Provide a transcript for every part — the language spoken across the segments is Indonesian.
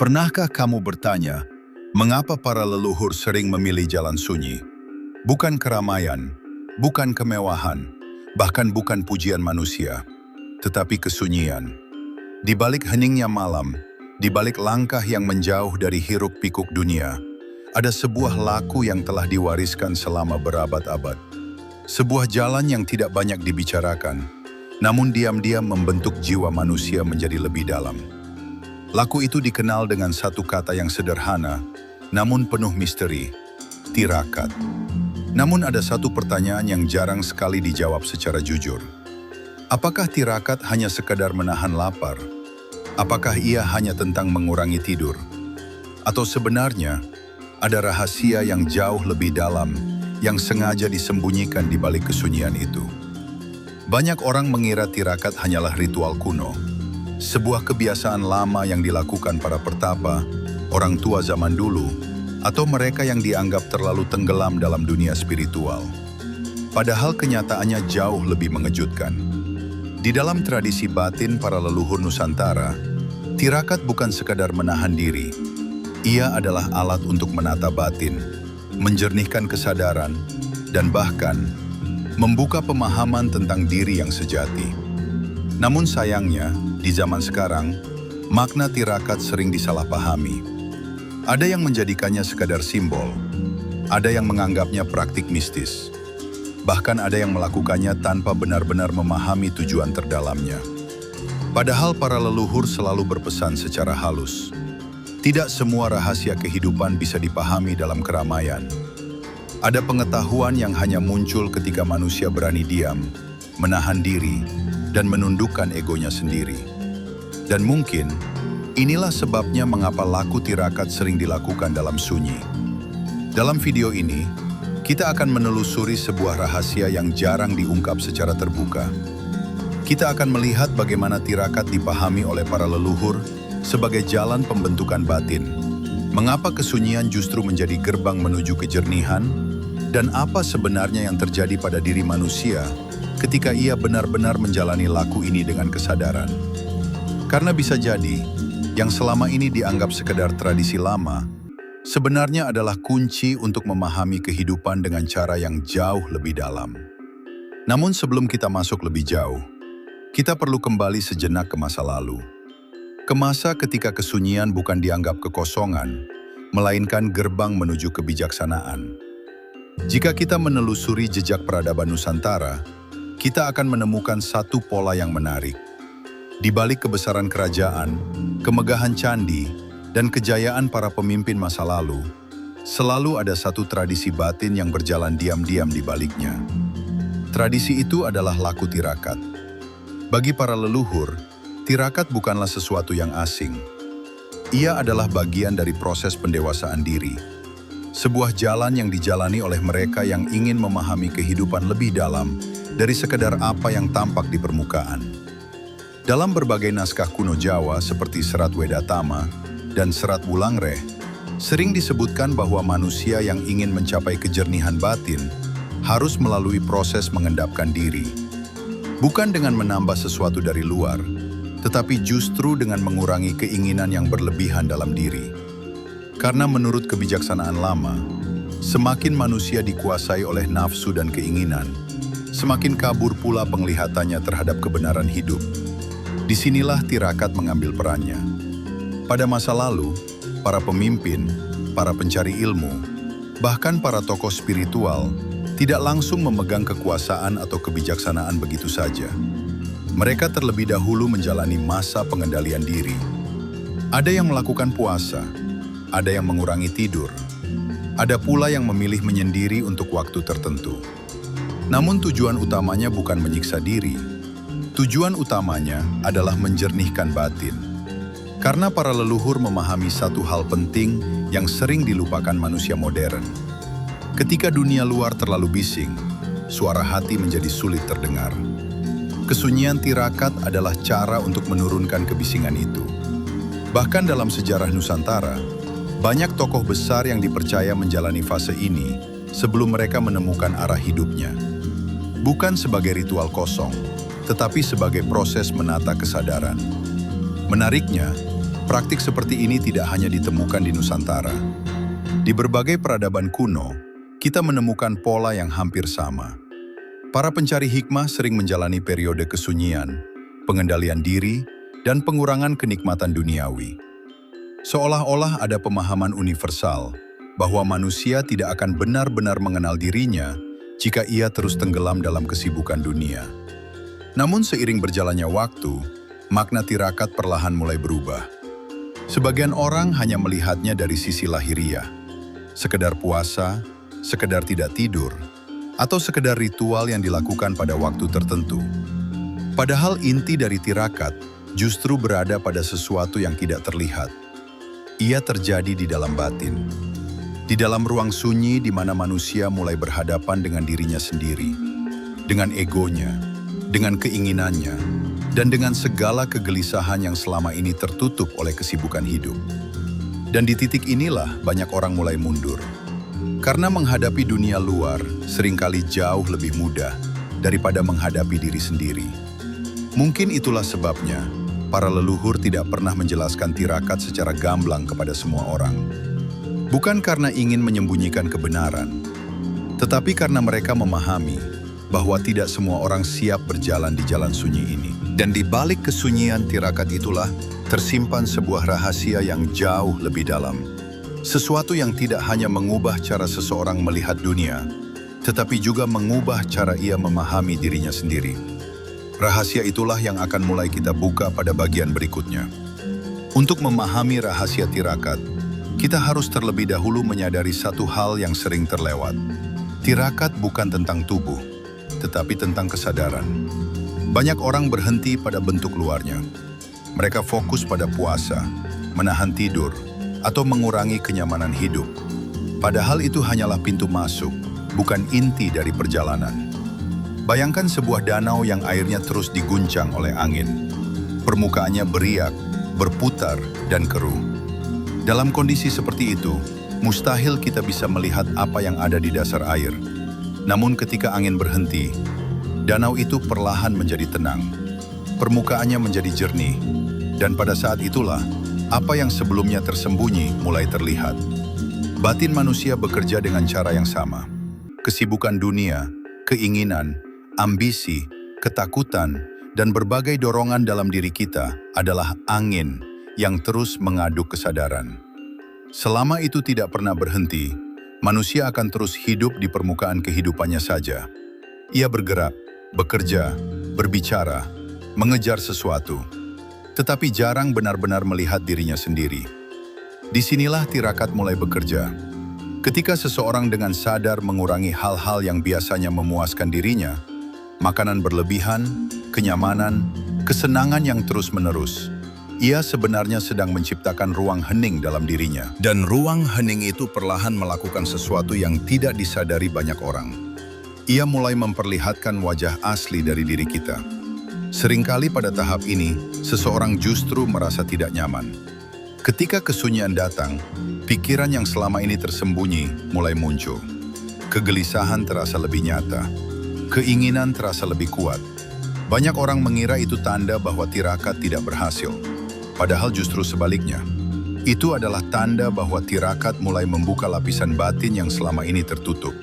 Pernahkah kamu bertanya, mengapa para leluhur sering memilih jalan sunyi? Bukan keramaian, bukan kemewahan, bahkan bukan pujian manusia, tetapi kesunyian. Di balik heningnya malam, di balik langkah yang menjauh dari hiruk-pikuk dunia, ada sebuah laku yang telah diwariskan selama berabad-abad. Sebuah jalan yang tidak banyak dibicarakan, namun diam-diam membentuk jiwa manusia menjadi lebih dalam. Laku itu dikenal dengan satu kata yang sederhana, namun penuh misteri, tirakat. Namun ada satu pertanyaan yang jarang sekali dijawab secara jujur. Apakah tirakat hanya sekadar menahan lapar? Apakah ia hanya tentang mengurangi tidur? Atau sebenarnya, ada rahasia yang jauh lebih dalam yang sengaja disembunyikan di balik kesunyian itu? Banyak orang mengira tirakat hanyalah ritual kuno, sebuah kebiasaan lama yang dilakukan para pertapa, orang tua zaman dulu, atau mereka yang dianggap terlalu tenggelam dalam dunia spiritual. Padahal kenyataannya jauh lebih mengejutkan. Di dalam tradisi batin para leluhur Nusantara, tirakat bukan sekadar menahan diri. Ia adalah alat untuk menata batin, menjernihkan kesadaran, dan bahkan membuka pemahaman tentang diri yang sejati. Namun sayangnya, di zaman sekarang, makna tirakat sering disalahpahami. Ada yang menjadikannya sekadar simbol, ada yang menganggapnya praktik mistis, bahkan ada yang melakukannya tanpa benar-benar memahami tujuan terdalamnya. Padahal para leluhur selalu berpesan secara halus. Tidak semua rahasia kehidupan bisa dipahami dalam keramaian. Ada pengetahuan yang hanya muncul ketika manusia berani diam, menahan diri, dan menundukkan egonya sendiri. Dan mungkin, inilah sebabnya mengapa laku tirakat sering dilakukan dalam sunyi. Dalam video ini, kita akan menelusuri sebuah rahasia yang jarang diungkap secara terbuka. Kita akan melihat bagaimana tirakat dipahami oleh para leluhur sebagai jalan pembentukan batin, mengapa kesunyian justru menjadi gerbang menuju kejernihan, dan apa sebenarnya yang terjadi pada diri manusia ketika ia benar-benar menjalani laku ini dengan kesadaran. Karena bisa jadi, yang selama ini dianggap sekedar tradisi lama, sebenarnya adalah kunci untuk memahami kehidupan dengan cara yang jauh lebih dalam. Namun sebelum kita masuk lebih jauh, kita perlu kembali sejenak ke masa lalu. Ke masa ketika kesunyian bukan dianggap kekosongan, melainkan gerbang menuju kebijaksanaan. Jika kita menelusuri jejak peradaban Nusantara, kita akan menemukan satu pola yang menarik. Di balik kebesaran kerajaan, kemegahan candi, dan kejayaan para pemimpin masa lalu, selalu ada satu tradisi batin yang berjalan diam-diam di baliknya. Tradisi itu adalah laku tirakat. Bagi para leluhur, tirakat bukanlah sesuatu yang asing. Ia adalah bagian dari proses pendewasaan diri. Sebuah jalan yang dijalani oleh mereka yang ingin memahami kehidupan lebih dalam dari sekedar apa yang tampak di permukaan. Dalam berbagai naskah kuno Jawa seperti Serat Wedatama dan Serat Wulangreh, sering disebutkan bahwa manusia yang ingin mencapai kejernihan batin harus melalui proses mengendapkan diri. Bukan dengan menambah sesuatu dari luar, tetapi justru dengan mengurangi keinginan yang berlebihan dalam diri. Karena menurut kebijaksanaan lama, semakin manusia dikuasai oleh nafsu dan keinginan, semakin kabur pula penglihatannya terhadap kebenaran hidup. Disinilah tirakat mengambil perannya. Pada masa lalu, para pemimpin, para pencari ilmu, bahkan para tokoh spiritual tidak langsung memegang kekuasaan atau kebijaksanaan begitu saja. Mereka terlebih dahulu menjalani masa pengendalian diri. Ada yang melakukan puasa, ada yang mengurangi tidur, ada pula yang memilih menyendiri untuk waktu tertentu. Namun tujuan utamanya bukan menyiksa diri. Tujuan utamanya adalah menjernihkan batin. Karena para leluhur memahami satu hal penting yang sering dilupakan manusia modern. Ketika dunia luar terlalu bising, suara hati menjadi sulit terdengar. Kesunyian tirakat adalah cara untuk menurunkan kebisingan itu. Bahkan dalam sejarah Nusantara, banyak tokoh besar yang dipercaya menjalani fase ini sebelum mereka menemukan arah hidupnya. Bukan sebagai ritual kosong, tetapi sebagai proses menata kesadaran. Menariknya, Praktik seperti ini tidak hanya ditemukan di Nusantara. Di berbagai peradaban kuno, kita menemukan pola yang hampir sama. Para pencari hikmah sering menjalani periode kesunyian, pengendalian diri, dan pengurangan kenikmatan duniawi. Seolah-olah ada pemahaman universal bahwa manusia tidak akan benar-benar mengenal dirinya jika ia terus tenggelam dalam kesibukan dunia. Namun seiring berjalannya waktu, makna tirakat perlahan mulai berubah. Sebagian orang hanya melihatnya dari sisi lahiriah, sekedar puasa, sekedar tidak tidur, atau sekedar ritual yang dilakukan pada waktu tertentu. Padahal inti dari tirakat justru berada pada sesuatu yang tidak terlihat. Ia terjadi di dalam batin. Di dalam ruang sunyi di mana manusia mulai berhadapan dengan dirinya sendiri, dengan egonya, dengan keinginannya, dan dengan segala kegelisahan yang selama ini tertutup oleh kesibukan hidup. Dan di titik inilah banyak orang mulai mundur. Karena menghadapi dunia luar seringkali jauh lebih mudah daripada menghadapi diri sendiri. Mungkin itulah sebabnya para leluhur tidak pernah menjelaskan tirakat secara gamblang kepada semua orang. Bukan karena ingin menyembunyikan kebenaran, tetapi karena mereka memahami bahwa tidak semua orang siap berjalan di jalan sunyi ini. Dan di balik kesunyian tirakat itulah tersimpan sebuah rahasia yang jauh lebih dalam. Sesuatu yang tidak hanya mengubah cara seseorang melihat dunia, tetapi juga mengubah cara ia memahami dirinya sendiri. Rahasia itulah yang akan mulai kita buka pada bagian berikutnya. Untuk memahami rahasia tirakat, kita harus terlebih dahulu menyadari satu hal yang sering terlewat. Tirakat bukan tentang tubuh, tetapi tentang kesadaran. Banyak orang berhenti pada bentuk luarnya. Mereka fokus pada puasa, menahan tidur, atau mengurangi kenyamanan hidup. Padahal itu hanyalah pintu masuk, bukan inti dari perjalanan. Bayangkan sebuah danau yang airnya terus diguncang oleh angin. Permukaannya beriak, berputar, dan keruh. Dalam kondisi seperti itu, mustahil kita bisa melihat apa yang ada di dasar air. Namun ketika angin berhenti, danau itu perlahan menjadi tenang. Permukaannya menjadi jernih, dan pada saat itulah, apa yang sebelumnya tersembunyi mulai terlihat. Batin manusia bekerja dengan cara yang sama. Kesibukan dunia, keinginan, ambisi, ketakutan, dan berbagai dorongan dalam diri kita adalah angin yang terus mengaduk kesadaran. Selama itu tidak pernah berhenti, manusia akan terus hidup di permukaan kehidupannya saja. Ia bergerak, bekerja, berbicara, mengejar sesuatu, tetapi jarang benar-benar melihat dirinya sendiri. Disinilah tirakat mulai bekerja. Ketika seseorang dengan sadar mengurangi hal-hal yang biasanya memuaskan dirinya, makanan berlebihan, kenyamanan, kesenangan yang terus-menerus, ia sebenarnya sedang menciptakan ruang hening dalam dirinya. Dan ruang hening itu perlahan melakukan sesuatu yang tidak disadari banyak orang. Ia mulai memperlihatkan wajah asli dari diri kita. Seringkali pada tahap ini, seseorang justru merasa tidak nyaman. Ketika kesunyian datang, pikiran yang selama ini tersembunyi mulai muncul. Kegelisahan terasa lebih nyata. Keinginan terasa lebih kuat. Banyak orang mengira itu tanda bahwa tirakat tidak berhasil. Padahal justru sebaliknya. Itu adalah tanda bahwa tirakat mulai membuka lapisan batin yang selama ini tertutup.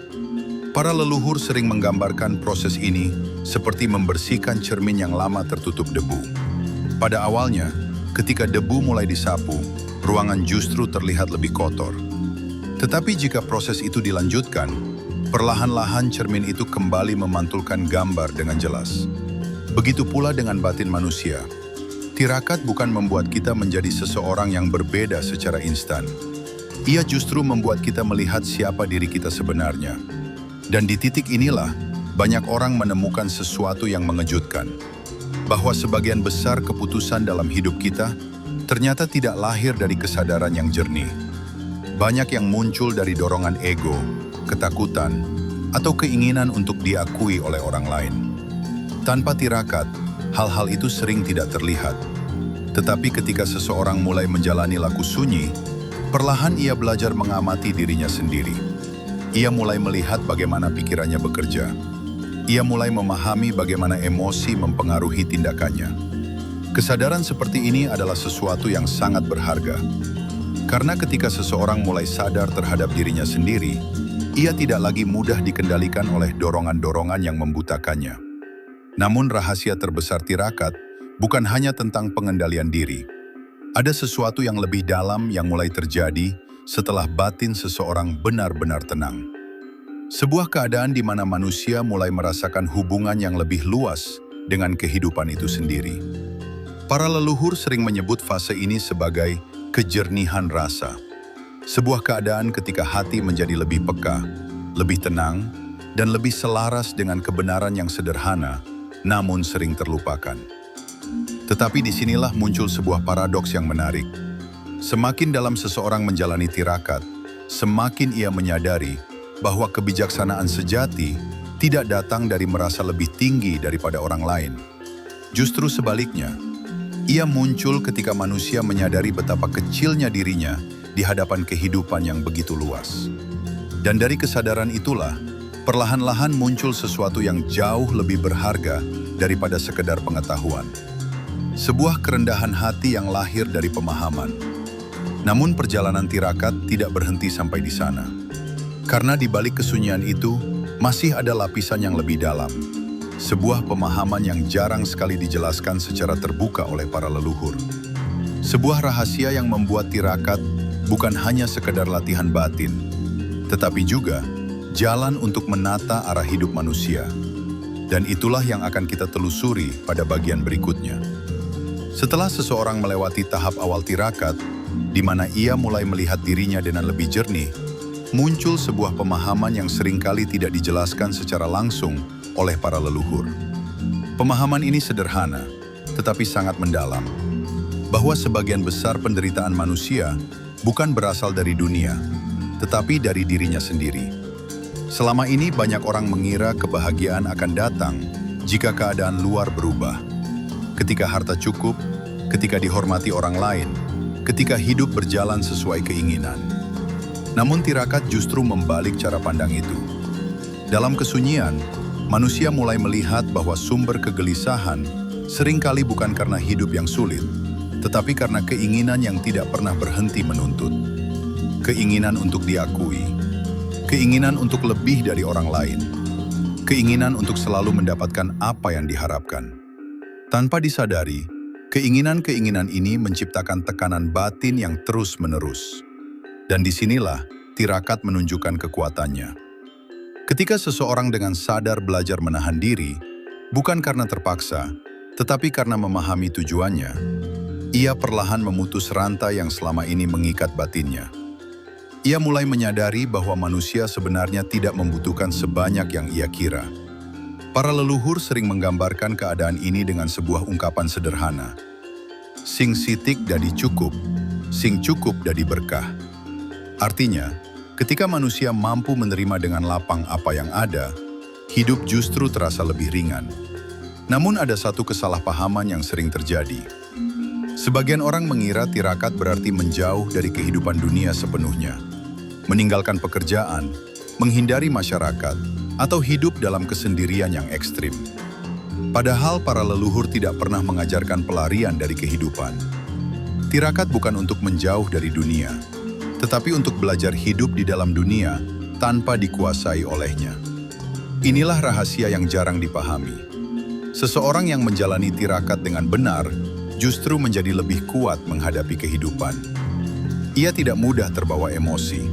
Para leluhur sering menggambarkan proses ini seperti membersihkan cermin yang lama tertutup debu. Pada awalnya, ketika debu mulai disapu, ruangan justru terlihat lebih kotor. Tetapi jika proses itu dilanjutkan, perlahan-lahan cermin itu kembali memantulkan gambar dengan jelas. Begitu pula dengan batin manusia. Tirakat bukan membuat kita menjadi seseorang yang berbeda secara instan. Ia justru membuat kita melihat siapa diri kita sebenarnya. Dan di titik inilah, banyak orang menemukan sesuatu yang mengejutkan. Bahwa sebagian besar keputusan dalam hidup kita ternyata tidak lahir dari kesadaran yang jernih. Banyak yang muncul dari dorongan ego, ketakutan, atau keinginan untuk diakui oleh orang lain. Tanpa tirakat, hal-hal itu sering tidak terlihat. Tetapi ketika seseorang mulai menjalani laku sunyi, perlahan ia belajar mengamati dirinya sendiri. Ia mulai melihat bagaimana pikirannya bekerja. Ia mulai memahami bagaimana emosi mempengaruhi tindakannya. Kesadaran seperti ini adalah sesuatu yang sangat berharga. Karena ketika seseorang mulai sadar terhadap dirinya sendiri, ia tidak lagi mudah dikendalikan oleh dorongan-dorongan yang membutakannya. Namun rahasia terbesar tirakat bukan hanya tentang pengendalian diri. Ada sesuatu yang lebih dalam yang mulai terjadi setelah batin seseorang benar-benar tenang. Sebuah keadaan di mana manusia mulai merasakan hubungan yang lebih luas dengan kehidupan itu sendiri. Para leluhur sering menyebut fase ini sebagai kejernihan rasa. Sebuah keadaan ketika hati menjadi lebih peka, lebih tenang, dan lebih selaras dengan kebenaran yang sederhana, namun sering terlupakan. Tetapi disinilah muncul sebuah paradoks yang menarik. Semakin dalam seseorang menjalani tirakat, semakin ia menyadari bahwa kebijaksanaan sejati tidak datang dari merasa lebih tinggi daripada orang lain. Justru sebaliknya, ia muncul ketika manusia menyadari betapa kecilnya dirinya di hadapan kehidupan yang begitu luas. Dan dari kesadaran itulah, perlahan-lahan muncul sesuatu yang jauh lebih berharga daripada sekedar pengetahuan. Sebuah kerendahan hati yang lahir dari pemahaman. Namun perjalanan tirakat tidak berhenti sampai di sana. Karena di balik kesunyian itu, masih ada lapisan yang lebih dalam. Sebuah pemahaman yang jarang sekali dijelaskan secara terbuka oleh para leluhur. Sebuah rahasia yang membuat tirakat bukan hanya sekedar latihan batin, tetapi juga jalan untuk menata arah hidup manusia. Dan itulah yang akan kita telusuri pada bagian berikutnya. Setelah seseorang melewati tahap awal tirakat, di mana ia mulai melihat dirinya dengan lebih jernih, muncul sebuah pemahaman yang seringkali tidak dijelaskan secara langsung oleh para leluhur. Pemahaman ini sederhana, tetapi sangat mendalam, bahwa sebagian besar penderitaan manusia bukan berasal dari dunia, tetapi dari dirinya sendiri. Selama ini banyak orang mengira kebahagiaan akan datang jika keadaan luar berubah. Ketika harta cukup, ketika dihormati orang lain, ketika hidup berjalan sesuai keinginan. Namun tirakat justru membalik cara pandang itu. Dalam kesunyian, manusia mulai melihat bahwa sumber kegelisahan seringkali bukan karena hidup yang sulit, tetapi karena keinginan yang tidak pernah berhenti menuntut. Keinginan untuk diakui, keinginan untuk lebih dari orang lain, keinginan untuk selalu mendapatkan apa yang diharapkan. Tanpa disadari, keinginan-keinginan ini menciptakan tekanan batin yang terus-menerus. Dan disinilah tirakat menunjukkan kekuatannya. Ketika seseorang dengan sadar belajar menahan diri, bukan karena terpaksa, tetapi karena memahami tujuannya, ia perlahan memutus rantai yang selama ini mengikat batinnya. Ia mulai menyadari bahwa manusia sebenarnya tidak membutuhkan sebanyak yang ia kira. Para leluhur sering menggambarkan keadaan ini dengan sebuah ungkapan sederhana. Sing sitik dadi cukup, sing cukup dadi berkah. Artinya, ketika manusia mampu menerima dengan lapang apa yang ada, hidup justru terasa lebih ringan. Namun ada satu kesalahpahaman yang sering terjadi. Sebagian orang mengira tirakat berarti menjauh dari kehidupan dunia sepenuhnya, meninggalkan pekerjaan, menghindari masyarakat, atau hidup dalam kesendirian yang ekstrim. Padahal para leluhur tidak pernah mengajarkan pelarian dari kehidupan. Tirakat bukan untuk menjauh dari dunia, tetapi untuk belajar hidup di dalam dunia tanpa dikuasai olehnya. Inilah rahasia yang jarang dipahami. Seseorang yang menjalani tirakat dengan benar justru menjadi lebih kuat menghadapi kehidupan. Ia tidak mudah terbawa emosi.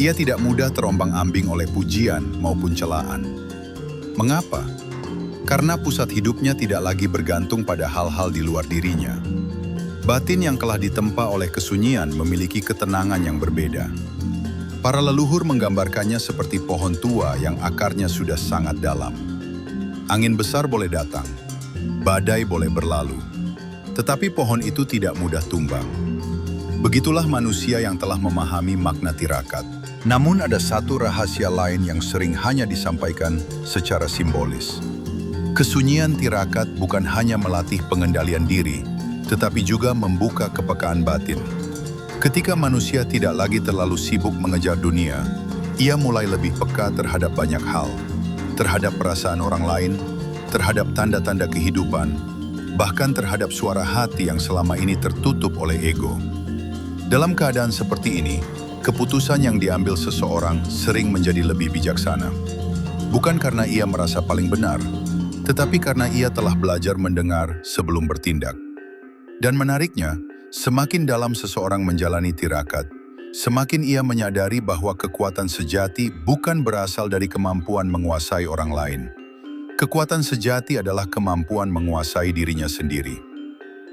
Ia tidak mudah terombang-ambing oleh pujian maupun celaan. Mengapa? Karena pusat hidupnya tidak lagi bergantung pada hal-hal di luar dirinya. Batin yang telah ditempa oleh kesunyian memiliki ketenangan yang berbeda. Para leluhur menggambarkannya seperti pohon tua yang akarnya sudah sangat dalam. Angin besar boleh datang, badai boleh berlalu, tetapi pohon itu tidak mudah tumbang. Begitulah manusia yang telah memahami makna tirakat. Namun ada satu rahasia lain yang sering hanya disampaikan secara simbolis. Kesunyian tirakat bukan hanya melatih pengendalian diri, tetapi juga membuka kepekaan batin. Ketika manusia tidak lagi terlalu sibuk mengejar dunia, ia mulai lebih peka terhadap banyak hal, terhadap perasaan orang lain, terhadap tanda-tanda kehidupan, bahkan terhadap suara hati yang selama ini tertutup oleh ego. Dalam keadaan seperti ini, keputusan yang diambil seseorang sering menjadi lebih bijaksana. Bukan karena ia merasa paling benar, tetapi karena ia telah belajar mendengar sebelum bertindak. Dan menariknya, semakin dalam seseorang menjalani tirakat, semakin ia menyadari bahwa kekuatan sejati bukan berasal dari kemampuan menguasai orang lain. Kekuatan sejati adalah kemampuan menguasai dirinya sendiri.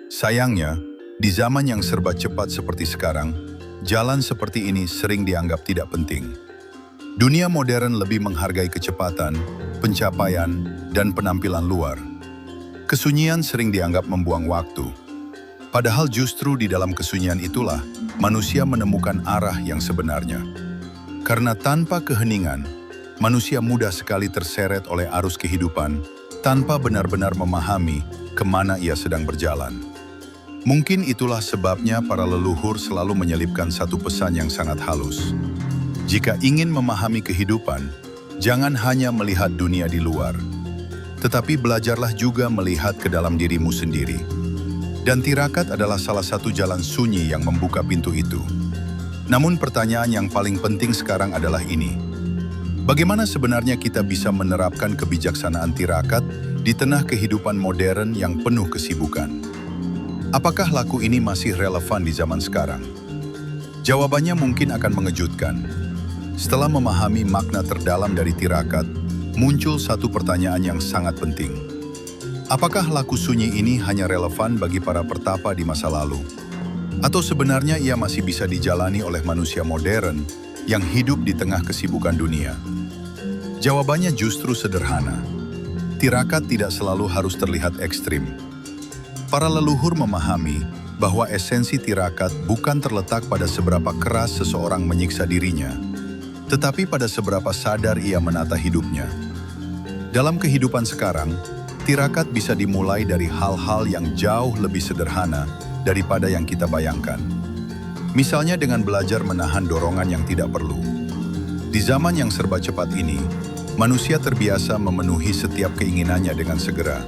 Sayangnya, di zaman yang serba cepat seperti sekarang, jalan seperti ini sering dianggap tidak penting. Dunia modern lebih menghargai kecepatan, pencapaian, dan penampilan luar. Kesunyian sering dianggap membuang waktu. Padahal justru di dalam kesunyian itulah manusia menemukan arah yang sebenarnya. Karena tanpa keheningan, manusia mudah sekali terseret oleh arus kehidupan tanpa benar-benar memahami kemana ia sedang berjalan. Mungkin itulah sebabnya para leluhur selalu menyelipkan satu pesan yang sangat halus. Jika ingin memahami kehidupan, jangan hanya melihat dunia di luar, tetapi belajarlah juga melihat ke dalam dirimu sendiri. Dan tirakat adalah salah satu jalan sunyi yang membuka pintu itu. Namun pertanyaan yang paling penting sekarang adalah ini. Bagaimana sebenarnya kita bisa menerapkan kebijaksanaan tirakat di tengah kehidupan modern yang penuh kesibukan? Apakah laku ini masih relevan di zaman sekarang? Jawabannya mungkin akan mengejutkan. Setelah memahami makna terdalam dari tirakat, muncul satu pertanyaan yang sangat penting. Apakah laku sunyi ini hanya relevan bagi para pertapa di masa lalu? Atau sebenarnya ia masih bisa dijalani oleh manusia modern yang hidup di tengah kesibukan dunia? Jawabannya justru sederhana. Tirakat tidak selalu harus terlihat ekstrim. Para leluhur memahami bahwa esensi tirakat bukan terletak pada seberapa keras seseorang menyiksa dirinya, tetapi pada seberapa sadar ia menata hidupnya. Dalam kehidupan sekarang, tirakat bisa dimulai dari hal-hal yang jauh lebih sederhana daripada yang kita bayangkan. Misalnya dengan belajar menahan dorongan yang tidak perlu. Di zaman yang serba cepat ini, manusia terbiasa memenuhi setiap keinginannya dengan segera.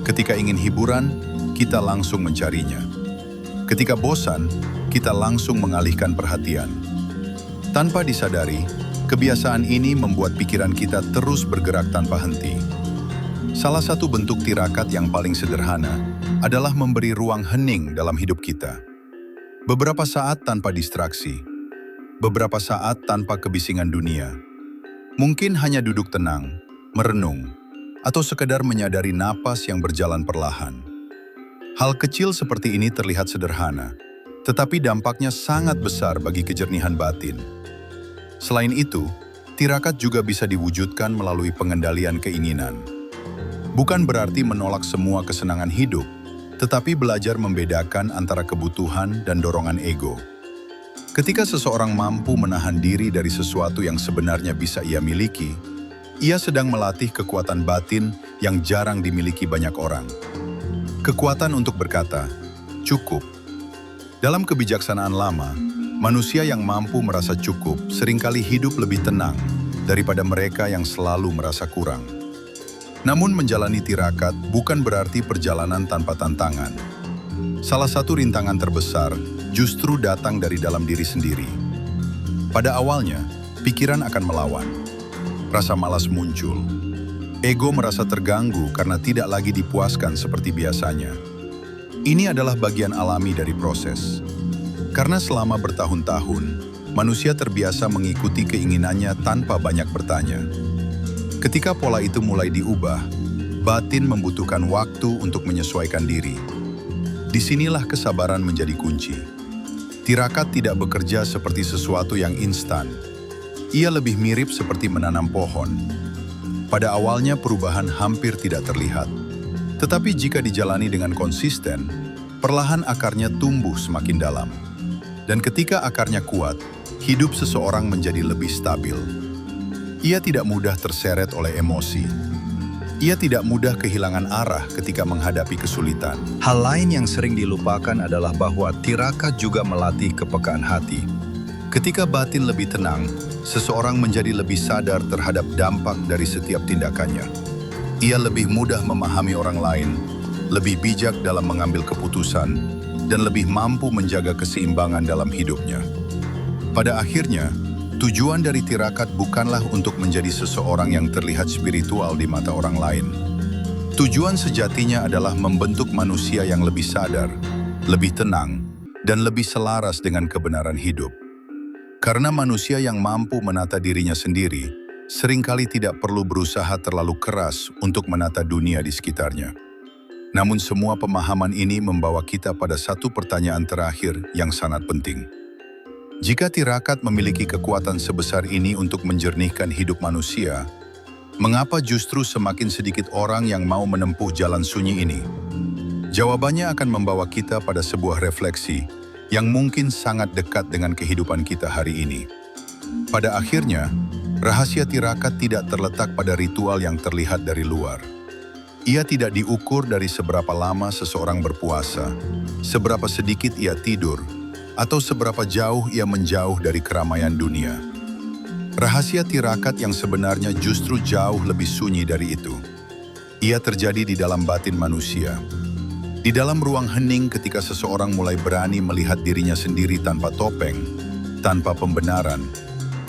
Ketika ingin hiburan, kita langsung mencarinya. Ketika bosan, kita langsung mengalihkan perhatian. Tanpa disadari, kebiasaan ini membuat pikiran kita terus bergerak tanpa henti. Salah satu bentuk tirakat yang paling sederhana adalah memberi ruang hening dalam hidup kita. Beberapa saat tanpa distraksi, beberapa saat tanpa kebisingan dunia. Mungkin hanya duduk tenang, merenung, atau sekedar menyadari napas yang berjalan perlahan. Hal kecil seperti ini terlihat sederhana, tetapi dampaknya sangat besar bagi kejernihan batin. Selain itu, tirakat juga bisa diwujudkan melalui pengendalian keinginan. Bukan berarti menolak semua kesenangan hidup, tetapi belajar membedakan antara kebutuhan dan dorongan ego. Ketika seseorang mampu menahan diri dari sesuatu yang sebenarnya bisa ia miliki, ia sedang melatih kekuatan batin yang jarang dimiliki banyak orang. Kekuatan untuk berkata, cukup. Dalam kebijaksanaan lama, manusia yang mampu merasa cukup seringkali hidup lebih tenang daripada mereka yang selalu merasa kurang. Namun menjalani tirakat bukan berarti perjalanan tanpa tantangan. Salah satu rintangan terbesar justru datang dari dalam diri sendiri. Pada awalnya, pikiran akan melawan. Rasa malas muncul. Ego merasa terganggu karena tidak lagi dipuaskan seperti biasanya. Ini adalah bagian alami dari proses. Karena selama bertahun-tahun, manusia terbiasa mengikuti keinginannya tanpa banyak bertanya. Ketika pola itu mulai diubah, batin membutuhkan waktu untuk menyesuaikan diri. Disinilah kesabaran menjadi kunci. Tirakat tidak bekerja seperti sesuatu yang instan. Ia lebih mirip seperti menanam pohon. Pada awalnya perubahan hampir tidak terlihat. Tetapi jika dijalani dengan konsisten, perlahan akarnya tumbuh semakin dalam. Dan ketika akarnya kuat, hidup seseorang menjadi lebih stabil. Ia tidak mudah terseret oleh emosi. Ia tidak mudah kehilangan arah ketika menghadapi kesulitan. Hal lain yang sering dilupakan adalah bahwa tirakat juga melatih kepekaan hati. Ketika batin lebih tenang, seseorang menjadi lebih sadar terhadap dampak dari setiap tindakannya. Ia lebih mudah memahami orang lain, lebih bijak dalam mengambil keputusan, dan lebih mampu menjaga keseimbangan dalam hidupnya. Pada akhirnya, tujuan dari tirakat bukanlah untuk menjadi seseorang yang terlihat spiritual di mata orang lain. Tujuan sejatinya adalah membentuk manusia yang lebih sadar, lebih tenang, dan lebih selaras dengan kebenaran hidup. Karena manusia yang mampu menata dirinya sendiri, seringkali tidak perlu berusaha terlalu keras untuk menata dunia di sekitarnya. Namun semua pemahaman ini membawa kita pada satu pertanyaan terakhir yang sangat penting. Jika tirakat memiliki kekuatan sebesar ini untuk menjernihkan hidup manusia, mengapa justru semakin sedikit orang yang mau menempuh jalan sunyi ini? Jawabannya akan membawa kita pada sebuah refleksi yang mungkin sangat dekat dengan kehidupan kita hari ini. Pada akhirnya, rahasia tirakat tidak terletak pada ritual yang terlihat dari luar. Ia tidak diukur dari seberapa lama seseorang berpuasa, seberapa sedikit ia tidur, atau seberapa jauh ia menjauh dari keramaian dunia. Rahasia tirakat yang sebenarnya justru jauh lebih sunyi dari itu. Ia terjadi di dalam batin manusia. Di dalam ruang hening ketika seseorang mulai berani melihat dirinya sendiri tanpa topeng, tanpa pembenaran,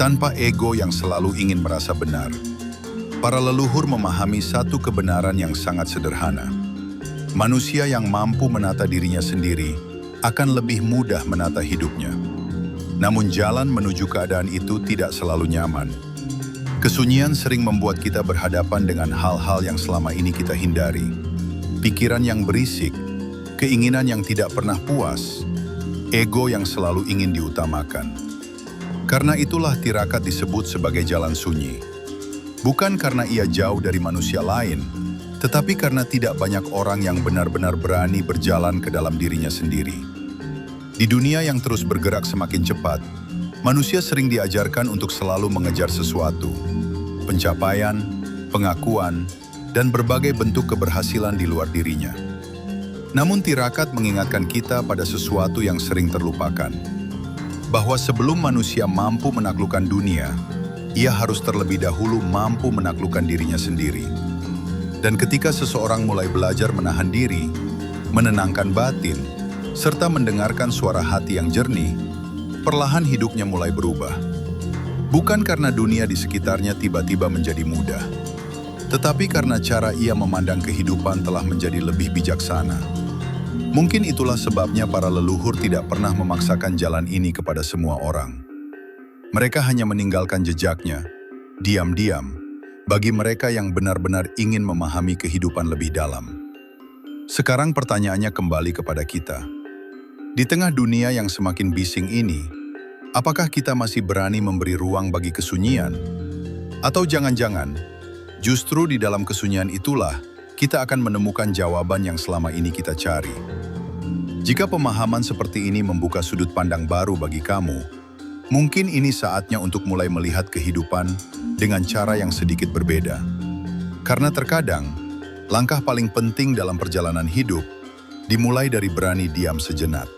tanpa ego yang selalu ingin merasa benar. Para leluhur memahami satu kebenaran yang sangat sederhana. Manusia yang mampu menata dirinya sendiri akan lebih mudah menata hidupnya. Namun jalan menuju keadaan itu tidak selalu nyaman. Kesunyian sering membuat kita berhadapan dengan hal-hal yang selama ini kita hindari. Pikiran yang berisik, keinginan yang tidak pernah puas, ego yang selalu ingin diutamakan. Karena itulah tirakat disebut sebagai jalan sunyi. Bukan karena ia jauh dari manusia lain, tetapi karena tidak banyak orang yang benar-benar berani berjalan ke dalam dirinya sendiri. Di dunia yang terus bergerak semakin cepat, manusia sering diajarkan untuk selalu mengejar sesuatu, pencapaian, pengakuan, dan berbagai bentuk keberhasilan di luar dirinya. Namun tirakat mengingatkan kita pada sesuatu yang sering terlupakan, bahwa sebelum manusia mampu menaklukkan dunia, ia harus terlebih dahulu mampu menaklukkan dirinya sendiri. Dan ketika seseorang mulai belajar menahan diri, menenangkan batin, serta mendengarkan suara hati yang jernih, perlahan hidupnya mulai berubah. Bukan karena dunia di sekitarnya tiba-tiba menjadi mudah, tetapi karena cara ia memandang kehidupan telah menjadi lebih bijaksana. Mungkin itulah sebabnya para leluhur tidak pernah memaksakan jalan ini kepada semua orang. Mereka hanya meninggalkan jejaknya, diam-diam, bagi mereka yang benar-benar ingin memahami kehidupan lebih dalam. Sekarang pertanyaannya kembali kepada kita. Di tengah dunia yang semakin bising ini, apakah kita masih berani memberi ruang bagi kesunyian? Atau jangan-jangan, justru di dalam kesunyian itulah kita akan menemukan jawaban yang selama ini kita cari. Jika pemahaman seperti ini membuka sudut pandang baru bagi kamu, mungkin ini saatnya untuk mulai melihat kehidupan dengan cara yang sedikit berbeda. Karena terkadang, langkah paling penting dalam perjalanan hidup dimulai dari berani diam sejenak.